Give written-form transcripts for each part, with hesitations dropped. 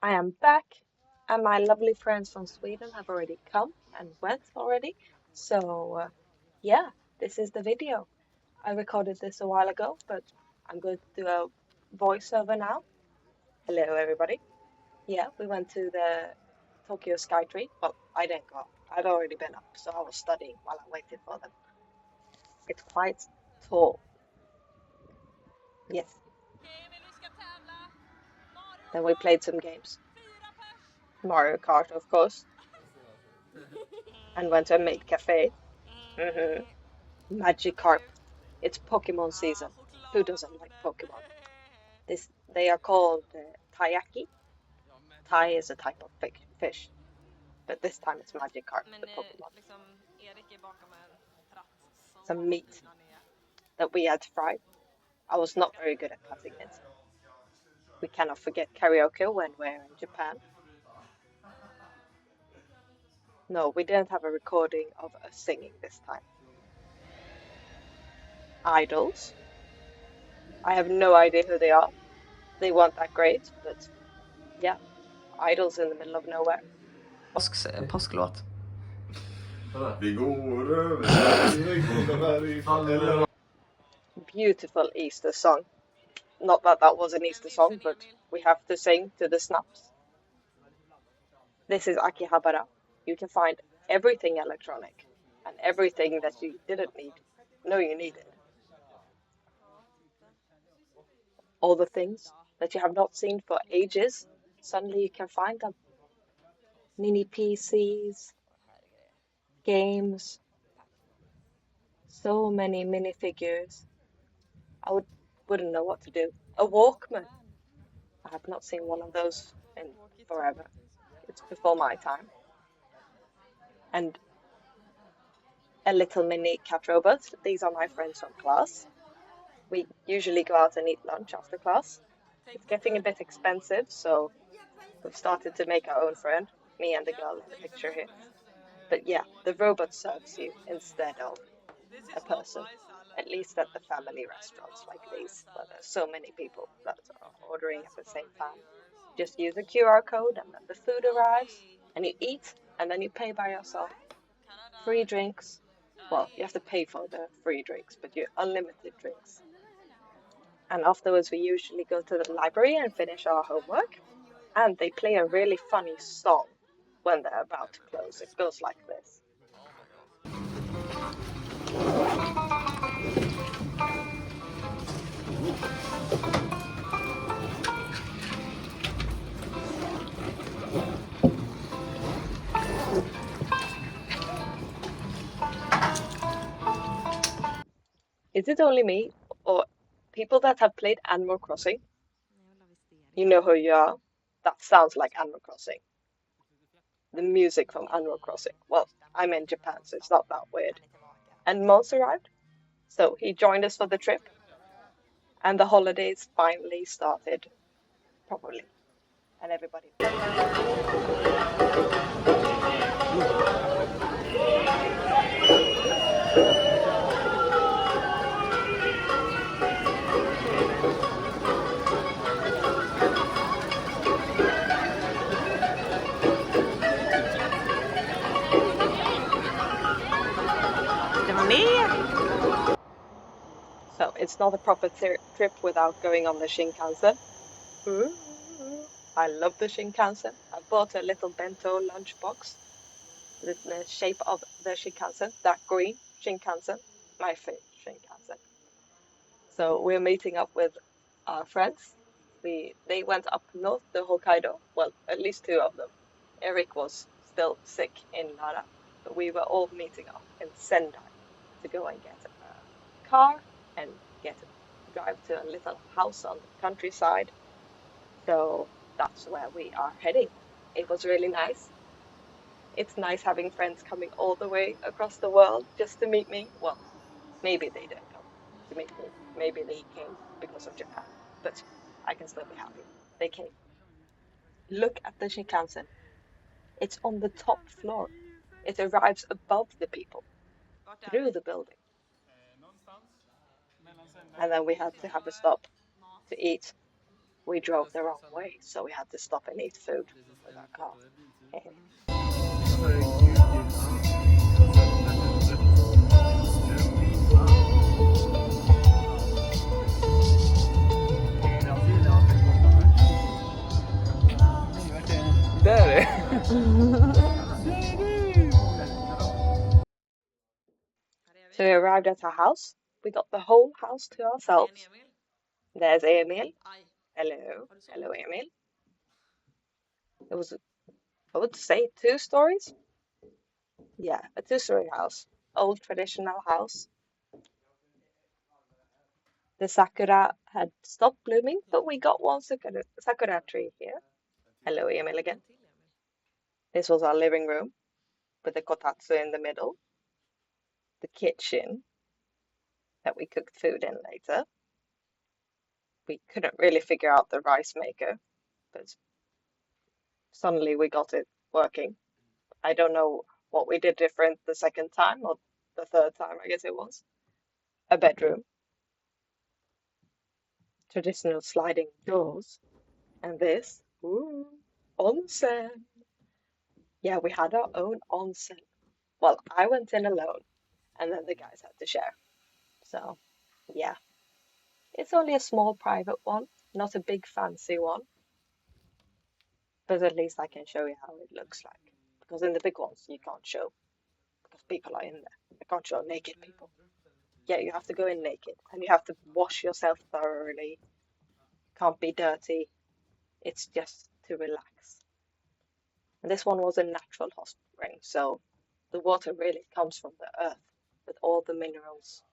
I am back, and my lovely friends from Sweden have already come and went already. So, yeah, this is the video. I recorded this a while ago, but I'm going to do a voiceover now. Hello, everybody. Yeah, we went to the Tokyo Skytree. Well, I didn't go up. I'd already been up, so I was studying while I waited for them. It's quite tall. Yes. Then we played some games. Mario Kart, of course, and went to a maid cafe. Magikarp. It's Pokemon season. Who doesn't like Pokemon? This they are called taiyaki. Tai is a type of fish, but this time it's Magikarp, the Pokemon. Some meat that we had fried. I was not very good at cutting it. We cannot forget karaoke when we're in Japan. No, we didn't have a recording of us singing this time. Idols. I have no idea who they are. They weren't that great, but yeah, idols in the middle of nowhere. Påsklåt. Beautiful Easter song. Not that that was an Easter song, but we have to sing to the snaps. This is Akihabara. You can find everything electronic and everything that you didn't need. No, you needed. All the things that you have not seen for ages, suddenly you can find them. Mini PCs, games, so many minifigures. Wouldn't know what to do. A Walkman. I have not seen one of those in forever. It's before my time. And a little mini cat robot. These are my friends from class. We usually go out and eat lunch after class. It's getting a bit expensive, so we've started to make our own friend, me and the girl in the picture here. But yeah, the robot serves you instead of a person, at least at the family restaurants like these, where there's so many people that are ordering at the same time. Just use a QR code and then the food arrives and you eat and then you pay by yourself. Free drinks. Well, you have to pay for the free drinks, but you unlimited drinks. And afterwards, we usually go to the library and finish our homework. And they play a really funny song when they're about to close. It goes like this. Is it only me or people that have played Animal Crossing? You know who you are? That sounds like Animal Crossing. The music from Animal Crossing. Well, I'm in Japan, so it's not that weird. And Mons arrived, so he joined us for the trip, and the holidays finally started properly, and everybody. Det var mer! So it's not a proper trip without going on the Shinkansen. Ooh, I love the Shinkansen. I bought a little bento lunchbox with the shape of the Shinkansen, that green Shinkansen, my favorite Shinkansen. So we're meeting up with our friends. They went up north to Hokkaido. Well, at least two of them. Eric was still sick in Nara, but we were all meeting up in Sendai to go and get a car and drive to a little house on the countryside. So that's where we are heading. It was really nice. It's nice having friends coming all the way across the world just to meet me. Well, maybe they didn't come to meet me. Maybe they came because of Japan, but I can still be happy. They came. Look at the Shinkansen. It's on the top floor. It arrives above the people, through the building. And then we had to have a stop to eat we drove the wrong way, so we had to stop and eat food with our car. Där So we arrived at our house. We got the whole house to ourselves. There's Emil. Hello. Hello, Emil. It was, I would say, 2 stories. Yeah, a 2-story house. Old traditional house. The sakura had stopped blooming, but we got one sakura tree here. Hello, Emil again. This was our living room with the kotatsu in the middle. The kitchen that we cooked food in later. We couldn't really figure out the rice maker, but suddenly we got it working. I don't know what we did different the second time or the third time, I guess it was. A bedroom. Traditional sliding doors. And this, ooh, onsen. Yeah, we had our own onsen. Well, I went in alone, and then the guys had to share. So, yeah. It's only a small private one, not a big fancy one. But at least I can show you how it looks like. Because in the big ones, you can't show. Because people are in there. You can't show naked people. Yeah, you have to go in naked. And you have to wash yourself thoroughly. Can't be dirty. It's just to relax. And this one was a natural hot spring, so the water really comes from the earth with all the minerals.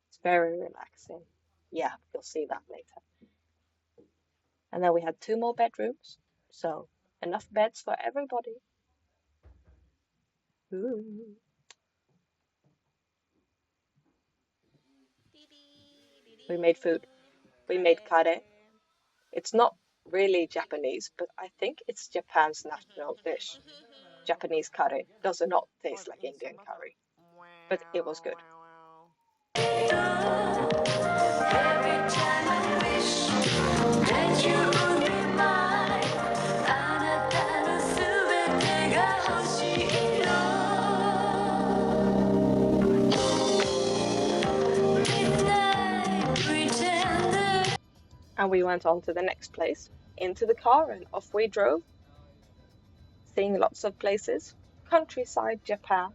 It's very relaxing. Yeah, you'll see that later. And then we had 2 more bedrooms, so enough beds for everybody. Ooh. We made food. We made kare. It's not really Japanese, but I think it's Japan's national dish. Japanese curry does not taste like Indian curry, but it was good. And we went on to the next place, into the car, and off we drove, seeing lots of places. Countryside Japan,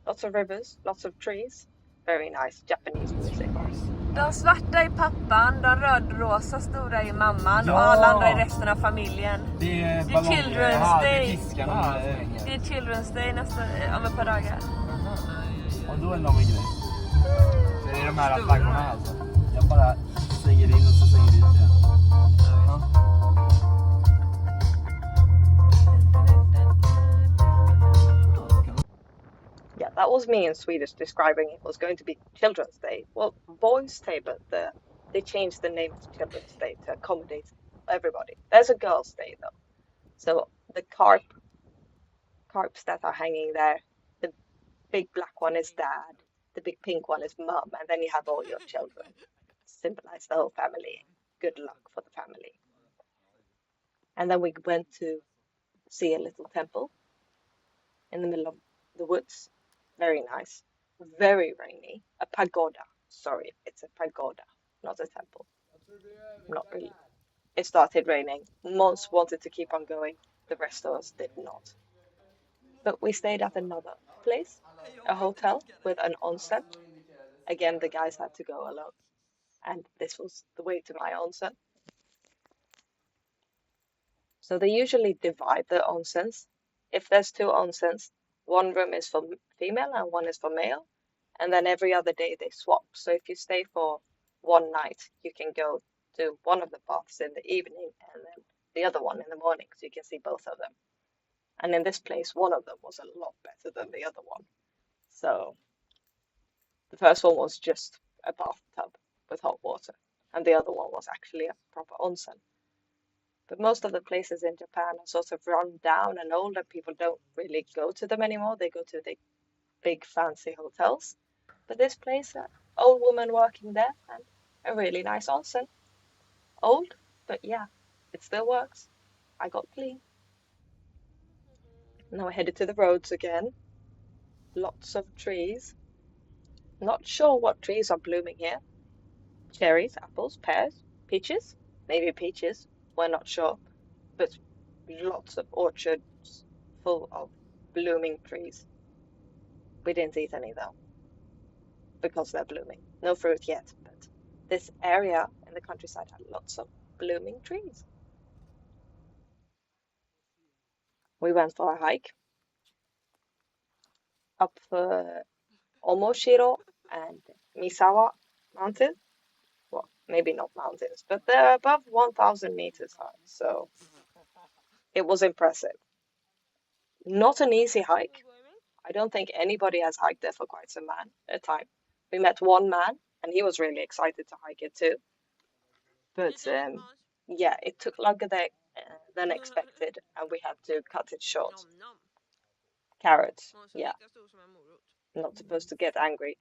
lots of rivers, lots of trees. Very nice Japanese music on. De svarta är pappan, de röd-rosa stora är mamman Ja. och alla andra är resten av familjen. Det är Children's det är Day. fiskarna. Det är Children's Day om ett par dagar. Och då är det någon grej. Det är de här flaggorna alltså. Jag bara slänger in och så slänger ut det. Yeah, that was me in Swedish describing it was going to be Children's Day. Well, Boys' Day, but they changed the name to Children's Day to accommodate everybody. There's a Girls' Day though. So the carps that are hanging there, the big black one is dad, the big pink one is mum, and then you have all your children. Symbolize the whole family. Good luck for the family. And then we went to see a little temple in the middle of the woods. Very nice. Very rainy. A pagoda. Sorry, it's a pagoda, not a temple. Not really. It started raining. Mons wanted to keep on going. The rest of us did not. But we stayed at another place, a hotel with an onsen. Again, the guys had to go alone. And this was the way to my onsen. So they usually divide the onsens. If there's 2 onsens, one room is for female and one is for male. And then every other day they swap. So if you stay for one night, you can go to one of the baths in the evening and then the other one in the morning, so you can see both of them. And in this place, one of them was a lot better than the other one. So the first one was just a bathtub with hot water, and the other one was actually a proper onsen. But most of the places in Japan are sort of run down, and older people don't really go to them anymore. They go to the big fancy hotels. But this place, an old woman working there, and a really nice onsen. Old, But yeah, it still works. I got clean. Now I headed to the roads again. Lots of trees. Not sure what trees are blooming here. Cherries, apples, pears, peaches? Maybe peaches. We're not sure. But lots of orchards full of blooming trees. We didn't eat any though, because they're blooming. No fruit yet, but this area in the countryside had lots of blooming trees. We went for a hike up Omoshiro and Misawa mountain. Well, maybe not mountains, but they're above 1,000 meters high, so it was impressive. Not an easy hike. I don't think anybody has hiked there for quite some time. We met one man, and he was really excited to hike it too. But yeah, it took longer than expected, and we had to cut it short. Carrots, yeah, not supposed to get angry.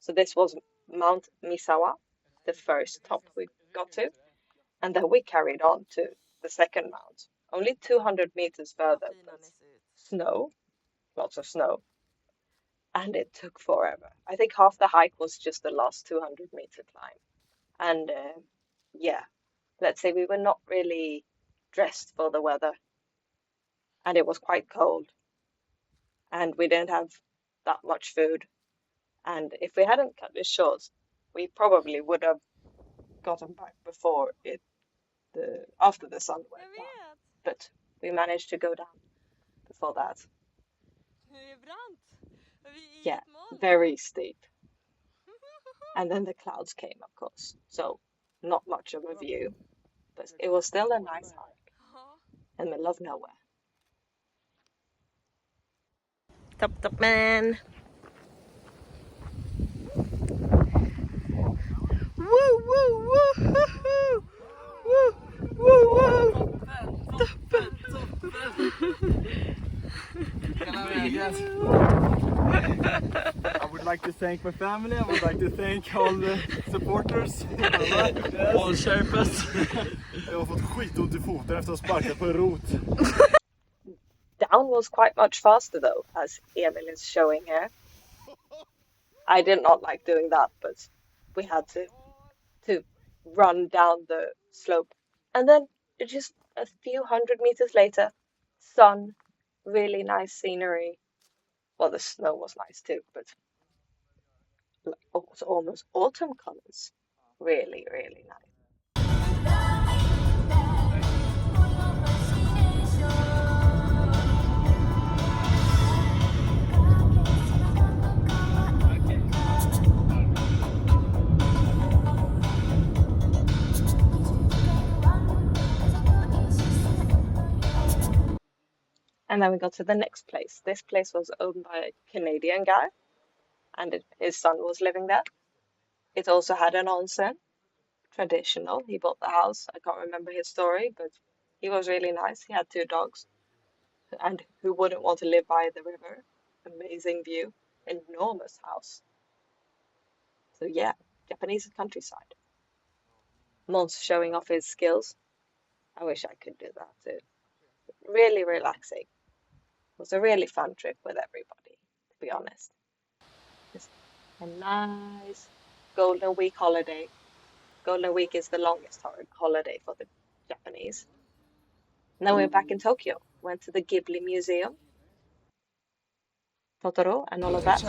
So this was Mount Misawa, the first top we got to, and then we carried on to the second mount, only 200 meters further, but snow, lots of snow, and it took forever. I think half the hike was just the last 200-meter climb, and yeah, let's say we were not really dressed for the weather, and it was quite cold, and we didn't have that much food, and if we hadn't cut it short, we probably would have gotten back after the sun went down. But we managed to go down before that. Yeah, very steep. And then the clouds came, of course, so not much of a view, but it was still a nice hike in the middle of nowhere. Top man. Woo woo woo woo woo woo woo. I would like to thank my family. I would like to thank all the supporters. All Sherpas. Jag har fått skitont i foten efter att ha sparkat på en rot. Down was quite much faster though, as Emil is showing here. I did not like doing that, but we had to run down the slope. And then just a few hundred meters later, sun, really nice scenery. Well, the snow was nice too, but it was almost autumn colors. Really, really nice. And then we got to the next place. This place was owned by a Canadian guy, and his son was living there. It also had an onsen, traditional. He bought the house. I can't remember his story, but he was really nice. He had 2 dogs, and who wouldn't want to live by the river? Amazing view, enormous house. So yeah, Japanese countryside. Måns showing off his skills. I wish I could do that too. Really relaxing. It was a really fun trip with everybody, to be honest. Just a nice Golden Week holiday. Golden Week is the longest holiday for the Japanese. Now we're back in Tokyo. Went to the Ghibli Museum. Totoro and all of that.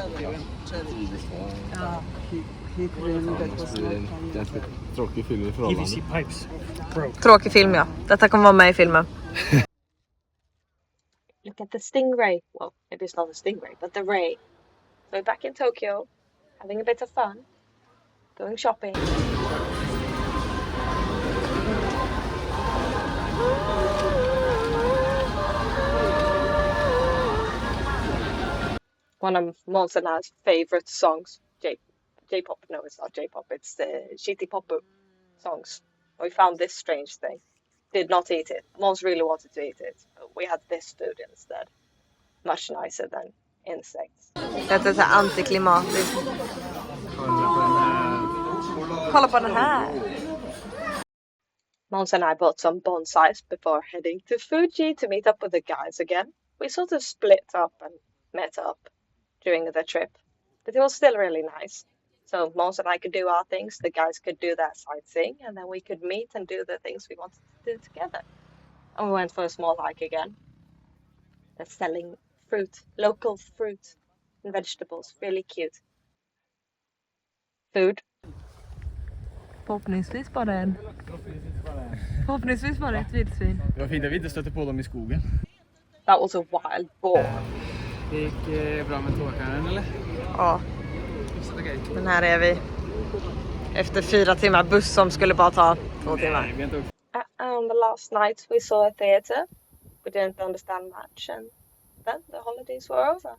Tråkig film i förhållande. PVC pipes broke. Tråkig film, ja. Detta kommer vara med i filmen. Look at the stingray. Well, maybe it's not a stingray, but the ray. So we're back in Tokyo, having a bit of fun, going shopping. One of Måns and I's favorite songs, J-pop. No, it's not J-pop. It's the Shitty-Poppu songs. We found this strange thing. Did not eat it. Måns really wanted to eat it, but we had this food instead. Much nicer than insects. Detta är så antiklimatiskt. Kolla på den här. Mons and I bought some bonsais before heading to Fuji to meet up with the guys again. We sort of split up and met up during the trip, but it was still really nice. So Mons and I could do our things, the guys could do their sightseeing, and then we could meet and do the things we wanted to do together. And we went for a small hike again. They're selling fruit, local fruit and vegetables, really cute. Food. Förhoppningsvis bara en. Förhoppningsvis bara ett vildsvin. Det var fint att vi inte stötte på dem i skogen. That was a wild boar. Det gick bra med tårkaren eller? Ja. Men här är vi. Efter 4 timmar buss som skulle bara ta 2 timmar. Vi har inte And the last night we saw a theatre. We didn't understand much, and then the holidays were over.